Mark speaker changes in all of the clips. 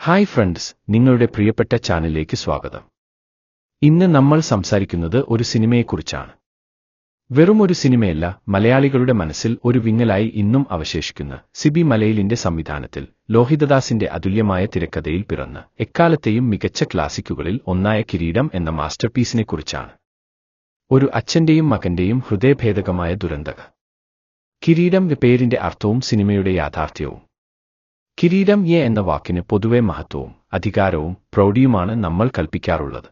Speaker 1: Hi friends, നിങ്ങളുടെ പ്രിയപ്പെട്ട ചാനലിലേക്ക് സ്വാഗതം. ഇന്ന് നമ്മൾ സംസാരിക്കുന്നത് ഒരു സിനിമയെക്കുറിച്ചാണ്. വെറും ഒരു സിനിമയല്ല, മലയാളികളുടെ മനസ്സിൽ ഒരു വിങ്ങലായി ഇന്നും അവശേഷിക്കുന്ന സിബി മലയിലിന്റെ സംവിധാനത്തിൽ ലോഹിതദാസിന്റെ അതുല്യമായ തിരക്കഥയിൽ പിറന്ന് എക്കാലത്തെയും മികച്ച ക്ലാസിക്കുകളിൽ ഒന്നായ കിരീടം എന്ന മാസ്റ്റർപീസിനെക്കുറിച്ചാണ്. ഒരു അച്ഛന്റെയും മകന്റെയും ഹൃദയഭേദകമായ ദുരന്തക. കിരീടം പേരിന്റെ അർത്ഥവും സിനിമയുടെ യാഥാർത്ഥ്യവും. കിരീടം എന്ന വാക്കിന് പൊതുവെ മഹത്വവും അധികാരവും പ്രൗഢിയുമാണ് നമ്മൾ കൽപ്പിക്കാറുള്ളത്.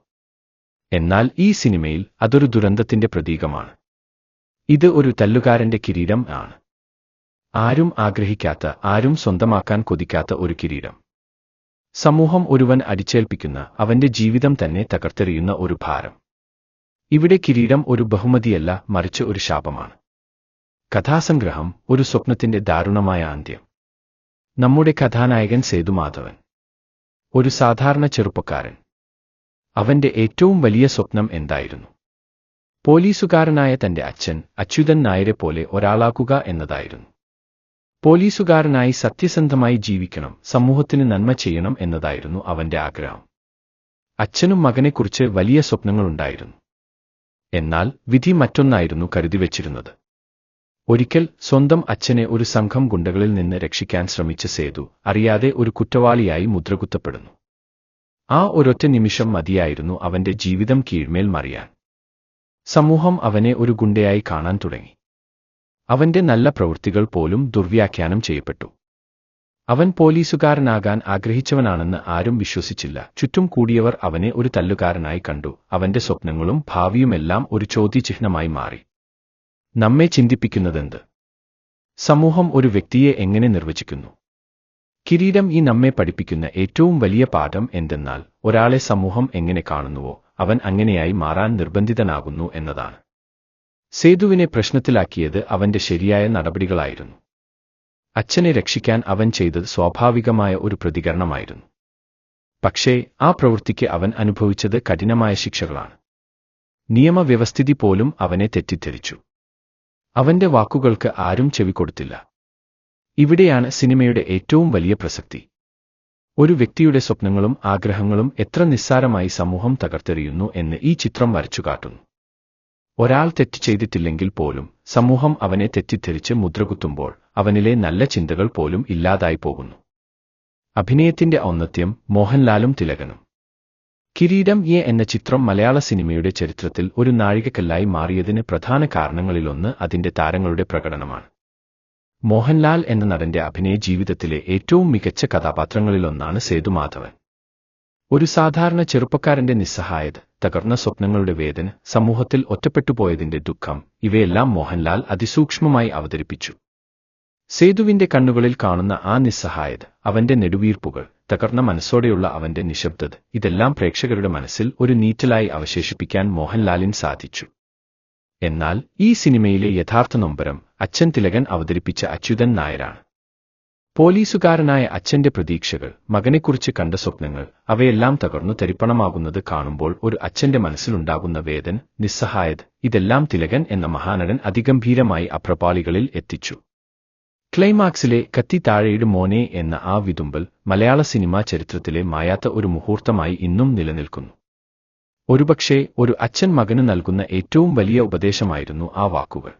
Speaker 1: എന്നാൽ ഈ സിനിമയിൽ അതൊരു ദുരന്തത്തിന്റെ പ്രതീകമാണ്. ഇത് ഒരു തല്ലുകാരന്റെ കിരീടം ആണ്. ആരും ആഗ്രഹിക്കാത്ത, ആരും സ്വന്തമാക്കാൻ കൊതിക്കാത്ത ഒരു കിരീടം. സമൂഹം ഒരുവൻ അടിച്ചേൽപ്പിക്കുന്ന, അവന്റെ ജീവിതം തന്നെ തകർത്തെറിയുന്ന ഒരു ഭാരം. ഇവിടെ കിരീടം ഒരു ബഹുമതിയല്ല, മറിച്ച് ഒരു ശാപമാണ്. കഥാസംഗ്രഹം: ഒരു സ്വപ്നത്തിന്റെ ദാരുണമായ അന്ത്യം. നമ്മുടെ കഥാനായകൻ സേതുമാധവൻ ഒരു സാധാരണ ചെറുപ്പക്കാരൻ. അവന്റെ ഏറ്റവും വലിയ സ്വപ്നം എന്തായിരുന്നു? പോലീസുകാരനായ തന്റെ അച്ഛൻ അച്യുതൻ നായരെ പോലെ ഒരാളാക്കുക എന്നതായിരുന്നു. പോലീസുകാരനായി സത്യസന്ധമായി ജീവിക്കണം, സമൂഹത്തിന് നന്മ ചെയ്യണം എന്നതായിരുന്നു അവന്റെ ആഗ്രഹം. അച്ഛനും മകനെക്കുറിച്ച് വലിയ സ്വപ്നങ്ങളുണ്ടായിരുന്നു. എന്നാൽ വിധി മറ്റൊന്നായിരുന്നു കരുതിവെച്ചിരുന്നത്. ഒരിക്കൽ സ്വന്തം അച്ഛനെ ഒരു സംഘം ഗുണ്ടകളിൽ നിന്ന് രക്ഷിക്കാൻ ശ്രമിച്ച സേതു അറിയാതെ ഒരു കുറ്റവാളിയായി മുദ്രകുത്തപ്പെടുന്നു. ആ ഒരൊറ്റ നിമിഷം മതിയായിരുന്നു അവന്റെ ജീവിതം കീഴ്മേൽ മറിയാൻ. സമൂഹം അവനെ ഒരു ഗുണ്ടയായി കാണാൻ തുടങ്ങി. അവന്റെ നല്ല പ്രവൃത്തികൾ പോലും ദുർവ്യാഖ്യാനം ചെയ്യപ്പെട്ടു. അവൻ പോലീസുകാരനാകാൻ ആഗ്രഹിച്ചവനാണെന്ന് ആരും വിശ്വസിച്ചില്ല. ചുറ്റും കൂടിയവർ അവനെ ഒരു തല്ലുകാരനായി കണ്ടു. അവന്റെ സ്വപ്നങ്ങളും ഭാവിയുമെല്ലാം ഒരു ചോദ്യചിഹ്നമായി മാറി. നമ്മെ ചിന്തിപ്പിക്കുന്നതെന്ത്? സമൂഹം ഒരു വ്യക്തിയെ എങ്ങനെ നിർവചിക്കുന്നു? കിരീടം നമ്മെ പഠിപ്പിക്കുന്ന ഏറ്റവും വലിയ പാഠം എന്തെന്നാൽ, ഒരാളെ സമൂഹം എങ്ങനെ കാണുന്നുവോ അവൻ അങ്ങനെയായി മാറാൻ നിർബന്ധിതനാകുന്നു എന്നതാണ്. സേതുവിനെ പ്രശ്നത്തിലാക്കിയത് അവന്റെ ശരിയായ നടപടികളായിരുന്നു. അച്ഛനെ രക്ഷിക്കാൻ അവൻ ചെയ്തത് സ്വാഭാവികമായ ഒരു പ്രതികരണമായിരുന്നു. പക്ഷേ ആ പ്രവൃത്തിക്ക് അവൻ അനുഭവിച്ചത് കഠിനമായ ശിക്ഷകളാണ്. നിയമവ്യവസ്ഥിതി പോലും അവനെ തെറ്റിദ്ധരിച്ചു. അവന്റെ വാക്കുകൾക്ക് ആരും ചെവികൊടുത്തില്ല. ഇവിടെയാണ് സിനിമയുടെ ഏറ്റവും വലിയ പ്രസക്തി. ഒരു വ്യക്തിയുടെ സ്വപ്നങ്ങളും ആഗ്രഹങ്ങളും എത്ര നിസ്സാരമായി സമൂഹം തകർത്തെറിയുന്നു എന്ന് ഈ ചിത്രം വരച്ചുകാട്ടുന്നു. ഒരാൾ തെറ്റ് ചെയ്തിട്ടില്ലെങ്കിൽ പോലും സമൂഹം അവനെ തെറ്റിദ്ധരിച്ച് മുദ്രകുത്തുമ്പോൾ അവനിലെ നല്ല ചിന്തകൾ പോലും ഇല്ലാതായി പോകുന്നു. അഭിനയത്തിന്റെ ഔന്നത്യം: മോഹൻലാലും തിലകനും. കിരീടം എന്ന ചിത്രം മലയാള സിനിമയുടെ ചരിത്രത്തിൽ ഒരു നാഴികക്കല്ലായി മാറിയതിന് പ്രധാന കാരണങ്ങളിലൊന്ന് അതിന്റെ താരങ്ങളുടെ പ്രകടനമാണ്. മോഹൻലാൽ എന്ന നടന്റെ അഭിനയ ജീവിതത്തിലെ ഏറ്റവും മികച്ച കഥാപാത്രങ്ങളിലൊന്നാണ് സേതുമാധവൻ. ഒരു സാധാരണ ചെറുപ്പക്കാരന്റെ നിസ്സഹായത, തകർന്ന സ്വപ്നങ്ങളുടെ വേദന, സമൂഹത്തിൽ ഒറ്റപ്പെട്ടുപോയതിന്റെ ദുഃഖം, ഇവയെല്ലാം മോഹൻലാൽ അതിസൂക്ഷ്മമായി അവതരിപ്പിച്ചു. സേതുവിന്റെ കണ്ണുകളിൽ കാണുന്ന ആ നിസ്സഹായത, അവന്റെ നെടുവീർപ്പുകൾ, തകർന്ന മനസ്സോടെയുള്ള അവന്റെ നിശബ്ദത, ഇതെല്ലാം പ്രേക്ഷകരുടെ മനസ്സിൽ ഒരു നീറ്റലായി അവശേഷിപ്പിക്കാൻ മോഹൻലാലിന് സാധിച്ചു. എന്നാൽ ഈ സിനിമയിലെ യഥാർത്ഥ നൊമ്പരം അച്ഛൻ തിലകൻ അവതരിപ്പിച്ച അച്യുതൻ നായരാണ്. പോലീസുകാരനായ അച്ഛന്റെ പ്രതീക്ഷകൾ, മകനെക്കുറിച്ച് കണ്ട സ്വപ്നങ്ങൾ, അവയെല്ലാം തകർന്നു തരിപ്പണമാകുന്നത് കാണുമ്പോൾ ഒരു അച്ഛന്റെ മനസ്സിലുണ്ടാകുന്ന വേദന, നിസ്സഹായത, ഇതെല്ലാം തിലകൻ എന്ന മഹാനടൻ അതിഗംഭീരമായി അപ്രപാളികളിൽ എത്തിച്ചു. ക്ലൈമാക്സിലെ "കത്തി താഴെയിട് മോനെ" എന്ന ആ വിതുമ്പൽ മലയാള സിനിമാ ചരിത്രത്തിലെ മായാത്ത ഒരു മുഹൂർത്തമായി ഇന്നും നിലനിൽക്കുന്നു. ഒരുപക്ഷേ ഒരു അച്ഛൻ മകന് നൽകുന്ന ഏറ്റവും വലിയ ഉപദേശമായിരുന്നു ആ വാക്കുകൾ.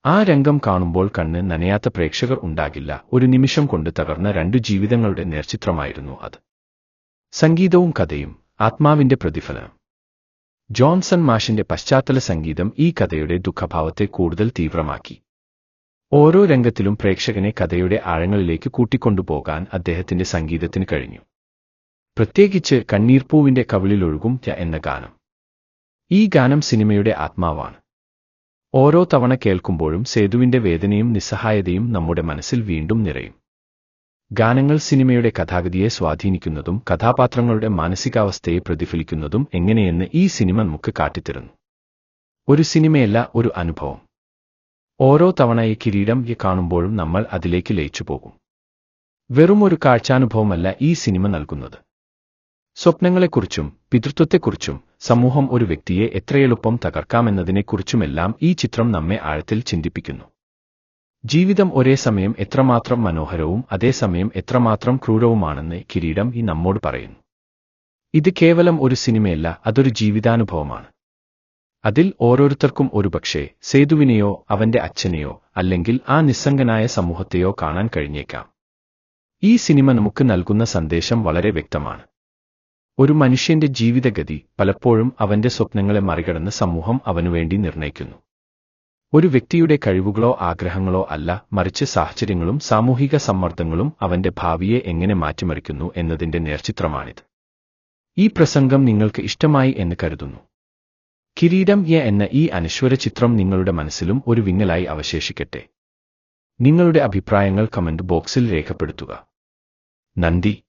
Speaker 1: ആ രംഗം കാണുമ്പോൾ കണ്ണ് നനയാത്ത പ്രേക്ഷകർ ഉണ്ടാകില്ല. ഒരു നിമിഷം കൊണ്ട് തകർന്ന രണ്ടു ജീവിതങ്ങളുടെ നേർചിത്രമായിരുന്നു അത്. സംഗീതവും കഥയും: ആത്മാവിന്റെ പ്രതിഫലനം. ജോൺസൺ മാഷിന്റെ പശ്ചാത്തല സംഗീതം ഈ കഥയുടെ ദുഃഖഭാവത്തെ കൂടുതൽ തീവ്രമാക്കി. ഓരോ രംഗത്തിലും പ്രേക്ഷകനെ കഥയുടെ ആഴങ്ങളിലേക്ക് കൂട്ടിക്കൊണ്ടുപോകാൻ അദ്ദേഹത്തിന്റെ സംഗീതത്തിന് കഴിഞ്ഞു. പ്രത്യേകിച്ച് കണ്ണീർപ്പൂവിന്റെ കവിളിലൊഴുകും എന്ന ഗാനം. ഈ ഗാനം സിനിമയുടെ ആത്മാവാണ്. ഓരോ തവണ കേൾക്കുമ്പോഴും സേതുവിന്റെ വേദനയും നിസ്സഹായതയും നമ്മുടെ മനസ്സിൽ വീണ്ടും നിറയും. ഗാനങ്ങൾ സിനിമയുടെ കഥാഗതിയെ സ്വാധീനിക്കുന്നതും കഥാപാത്രങ്ങളുടെ മാനസികാവസ്ഥയെ പ്രതിഫലിക്കുന്നതും എങ്ങനെയെന്ന് ഈ സിനിമ നമുക്ക് കാട്ടിത്തരുന്നു. ഒരു സിനിമയല്ല, ഒരു അനുഭവം. ഓരോ തവണ ഈ കിരീടം കാണുമ്പോഴും നമ്മൾ അതിലേക്ക് ലയിച്ചു പോകും. വെറുമൊരു കാഴ്ചാനുഭവമല്ല ഈ സിനിമ നൽകുന്നത്. സ്വപ്നങ്ങളെക്കുറിച്ചും പിതൃത്വത്തെക്കുറിച്ചും സമൂഹം ഒരു വ്യക്തിയെ എത്രയെളുപ്പം തകർക്കാമെന്നതിനെക്കുറിച്ചുമെല്ലാം ഈ ചിത്രം നമ്മെ ആഴത്തിൽ ചിന്തിപ്പിക്കുന്നു. ജീവിതം ഒരേ സമയം എത്രമാത്രം മനോഹരവും അതേസമയം എത്രമാത്രം ക്രൂരവുമാണെന്ന് കിരീടം നമ്മോട് പറയുന്നു. ഇത് കേവലം ഒരു സിനിമയല്ല, അതൊരു ജീവിതാനുഭവമാണ്. അതിൽ ഓരോരുത്തർക്കും ഒരുപക്ഷേ സേതുവിനെയോ അവന്റെ അച്ഛനെയോ അല്ലെങ്കിൽ ആ നിസ്സംഗനായ സമൂഹത്തെയോ കാണാൻ കഴിഞ്ഞേക്കാം. ഈ സിനിമ നമുക്ക് നൽകുന്ന സന്ദേശം വളരെ വ്യക്തമാണ്. ഒരു മനുഷ്യന്റെ ജീവിതഗതി പലപ്പോഴും അവന്റെ സ്വപ്നങ്ങളെ മറികടന്ന് സമൂഹം അവനുവേണ്ടി നിർണയിക്കുന്നു. ഒരു വ്യക്തിയുടെ കഴിവുകളോ ആഗ്രഹങ്ങളോ അല്ല, മറിച്ച് സാഹചര്യങ്ങളും സാമൂഹിക സമ്മർദ്ദങ്ങളും അവന്റെ ഭാവിയെ എങ്ങനെ മാറ്റിമറിക്കുന്നു എന്നതിന്റെ നേർചിത്രമാണിത്. ഈ പ്രസംഗം നിങ്ങൾക്ക് ഇഷ്ടമായി എന്ന് കരുതുന്നു. കിരീടം എന്ന ഈ അനശ്വര ചിത്രം നിങ്ങളുടെ മനസ്സിലും ഒരു വിങ്ങലായി അവശേഷിക്കട്ടെ. നിങ്ങളുടെ അഭിപ്രായങ്ങൾ കമന്റ് ബോക്സിൽ രേഖപ്പെടുത്തുക. നന്ദി.